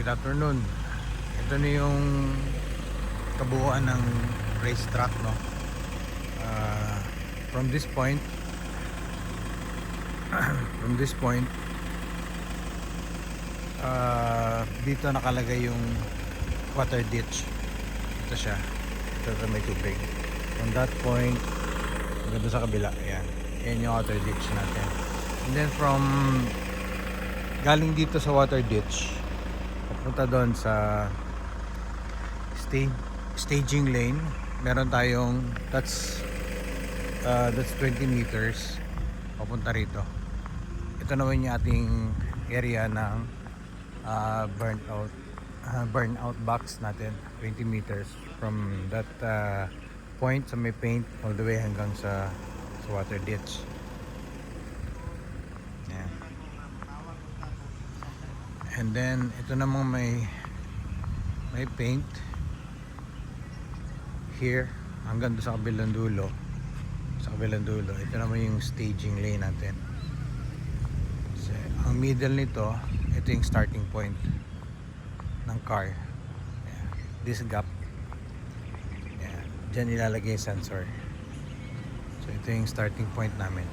Good afternoon. Ito na yung kabuuan ng racetrack, no? From this point dito nakalagay yung water ditch. Ito siya. Ito may tubig. From that point hanggang sa kabila, ayan. Ayan yung water ditch natin. And then from galing dito sa water ditch papunta doon sa staging lane, meron tayong that's 20 meters papunta rito. Ito naman yung ating area ng burnout box natin, 20 meters from that point sa may paint all the way hanggang sa water ditch. Ayan. And then ito namang may paint here hanggang sa kabilang dulo. Ito naman yung staging lane natin. So, ang middle nito, ito yung starting point ng car. Ayan. This gap, ayan, dyan ilalagay yung sensor. So ito yung starting point namin,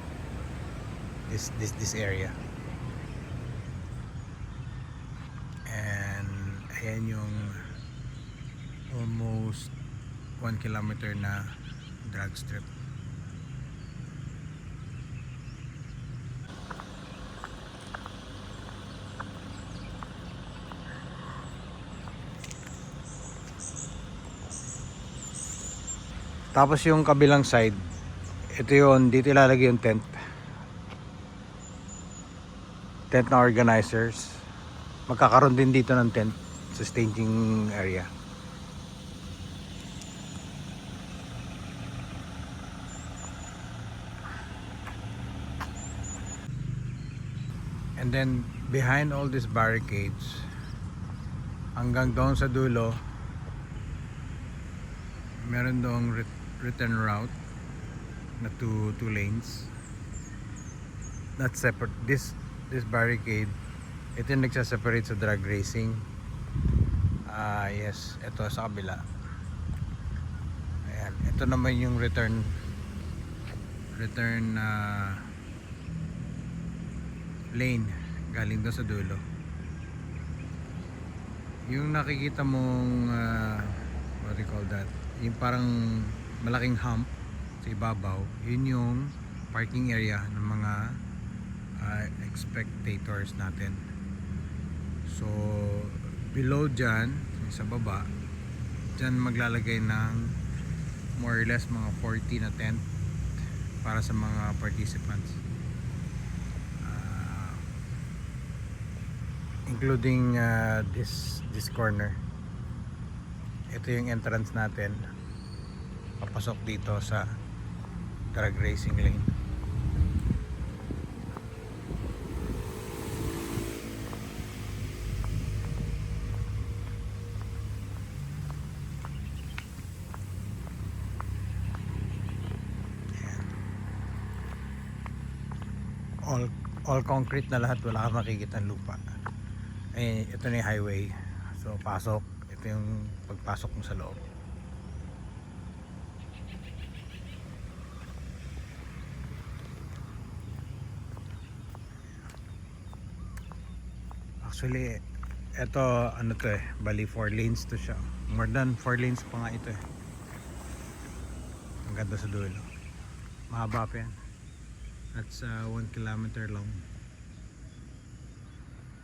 this area. Ayan yung almost 1 kilometer na drag strip. Tapos yung kabilang side, ito yun, dito ilalagay yung tent na organizers. Magkakaroon din dito ng tent sa staging area. And then behind all these barricades hanggang doon sa dulo, meron doong return route na two lanes. Not separate. This barricade, ito yung nagsaseparate sa drag racing. Yes, ito sa kabila. Ayan, ito naman yung return lane galing doon sa dulo. Yung nakikita mong what do you call that, yung parang malaking hump sa ibabaw, yun yung parking area ng mga spectators natin. So below dyan, sa baba dyan maglalagay ng more or less mga 40 na tent para sa mga participants, including this corner. Ito yung entrance natin papasok dito sa drag racing lane. All concrete na lahat, wala kang makikita ng lupa. Ito na yung highway. So pasok, ito yung pagpasok mo sa loob. Actually ito ano to bali 4 lanes to siya. More than 4 lanes pa nga ito Ang ganda sa dulo. Mahaba pa yan. That's 1 kilometer long.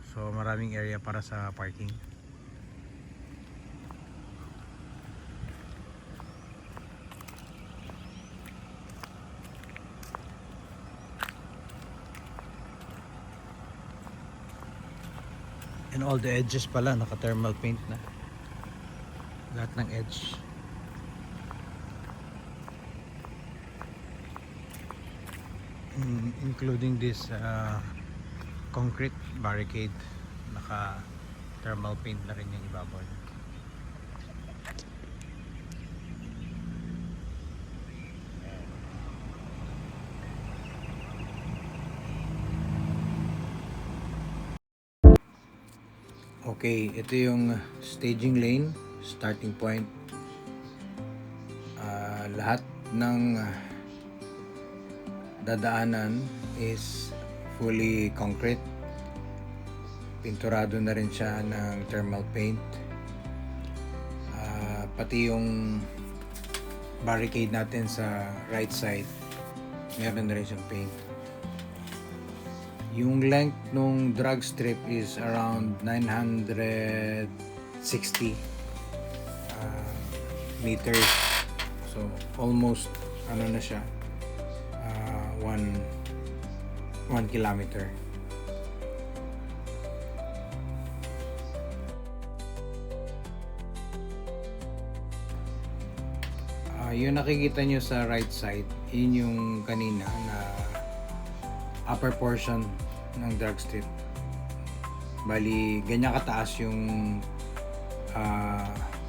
So maraming area para sa parking. And all the edges pala naka thermal paint na. Lahat ng edge. Including this concrete barricade, naka thermal paint na rin yung ibabaw. Okay, ito yung staging lane, starting point. Lahat ng dadaanan is fully concrete. Pinturado na rin siya ng thermal paint. Pati yung barricade natin sa right side, meron na rin siyang paint. Yung length nung drag strip is around 960 meters. So almost ano na siya, 1 kilometer. Yung nakikita nyo sa right side, yun yung kanina na upper portion ng drag strip. Bali, ganyan kataas yung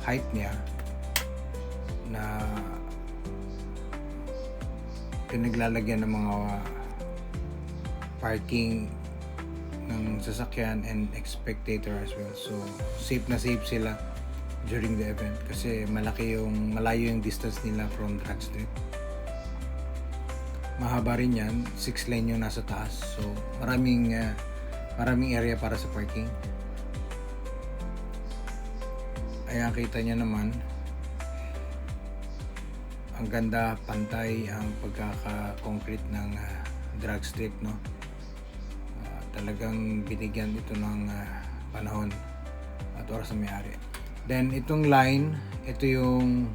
height niya na pinaglalagyan ng mga parking ng sasakyan and spectator as well. So, safe na safe sila during the event kasi malayo yung distance nila from drag strip. Mahaba rin yan, 6 lane yung nasa taas. So, maraming area para sa parking. Ayan, kita nyo naman. Ang ganda, pantay ang pagkaka-concrete ng drag strip, no? Talagang binigyan ito ng panahon at oras na may-ari. Then itong line, ito yung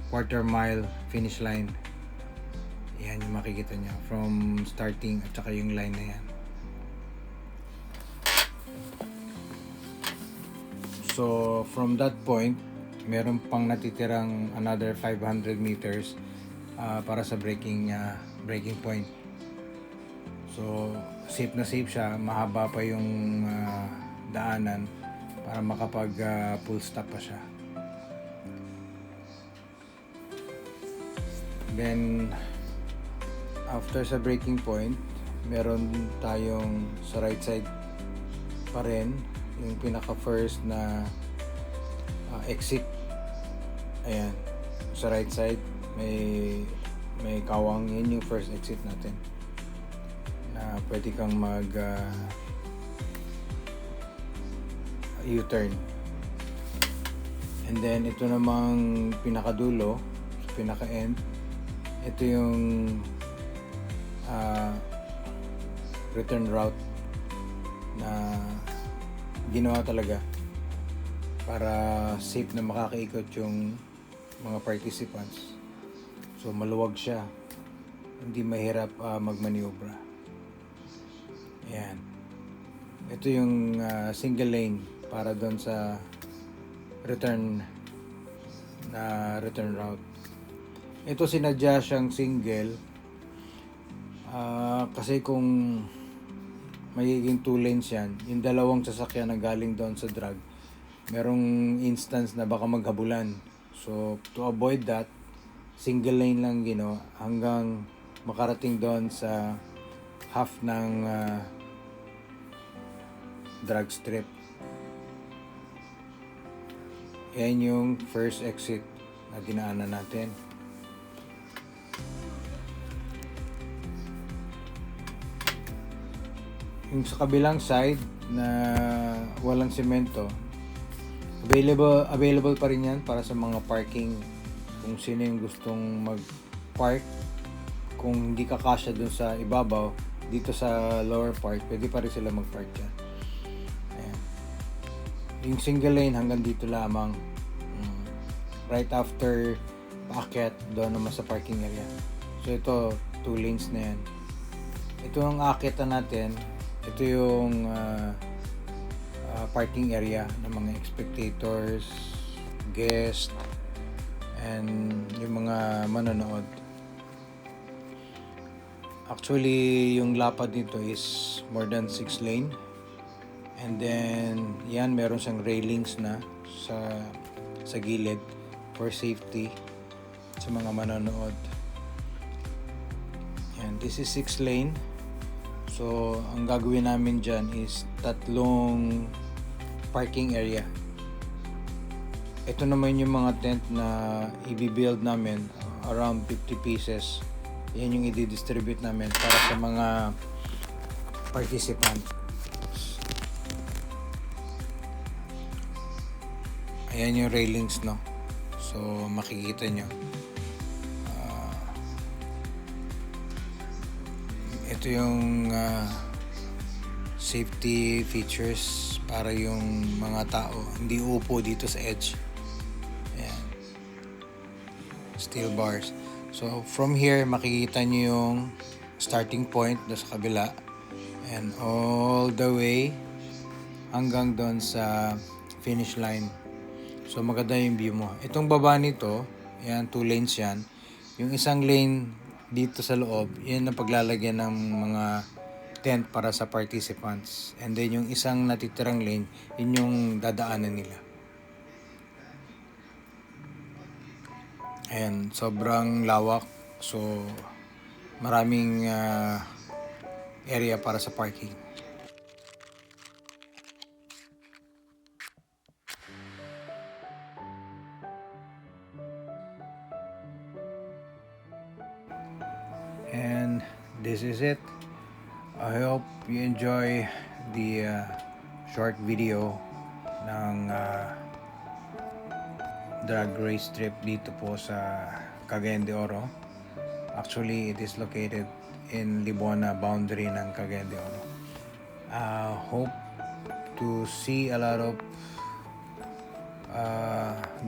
quarter mile finish line. Yan yung makikita nyo from starting at saka yung line na yan. So from that point, meron pang natitirang another 500 meters para sa breaking point. So safe na safe siya, mahaba pa yung daanan para makapag full stop pa siya. Then after sa breaking point, meron tayong sa right side pa rin yung pinaka first na exit. Ayan, sa right side may kawang, yun yung first exit natin na pwede kang mag U-turn. And then ito namang pinakadulo, pinaka-end, ito yung return route na ginawa talaga para safe na makakaikot yung mga participants. So maluwag siya, hindi mahirap magmaniobra. Ayan, ito yung single lane para doon sa return route. Ito sinadya siyang single kasi kung magiging 2 lanes yan, yung dalawang sasakyan na galing doon sa drag, merong instance na baka maghabulan. So to avoid that, single lane lang ginawa hanggang makarating doon sa half ng drag strip. Yan yung first exit na dinaanan natin. Yung sa kabilang side na walang semento, available pa rin yan para sa mga parking kung sino yung gustong mag-park. Kung hindi ka kasya dun sa ibabaw, dito sa lower part, pwede pa rin sila mag-park dyan. Ayan. Yung single lane hanggang dito lamang, right after paakyat doon naman sa parking area. So ito 2 lanes na yan. Ito ang aakyatan natin. Ito yung parking area ng mga spectators, guests, and yung mga manonood. Actually, yung lapad nito is more than 6 lane. And then, yan, meron siyang railings na sa gilid for safety sa mga manonood. Yan, this is 6 lane. So, ang gagawin namin dyan is tatlong parking area. Ito naman yung mga tent na i-build namin, around 50 pieces. Yan yung i-distribute namin para sa mga participant. Ayan yung railings, no? So makikita nyo. Ito yung safety features para yung mga tao hindi upo dito sa edge. Ayan. Steel bars. So from here makikita nyo yung starting point doon sa kabila and all the way hanggang doon sa finish line. So maganda yung view mo. Itong baba nito, yan 2 lanes yan. Yung isang lane dito sa loob, yan ang paglalagyan ng mga tent para sa participants. And then yung isang natitirang lane, yun yung dadaanan nila. Ayan, sobrang lawak. So maraming area para sa parking. And this is it. I hope you enjoy the short video ng drag race trip dito po sa Cagayan de Oro. Actually, it is located in Libona, boundary ng Cagayan de Oro. Hope to see a lot of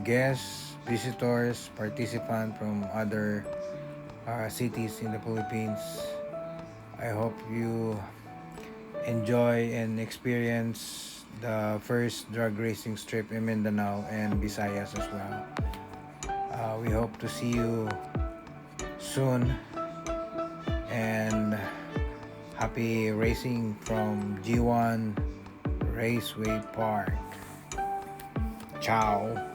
guests, visitors, participants from other cities in the Philippines. I hope you enjoy and experience the first drag racing strip in Mindanao and Visayas as well. We hope to see you soon and happy racing from G1 Raceway Park. Ciao!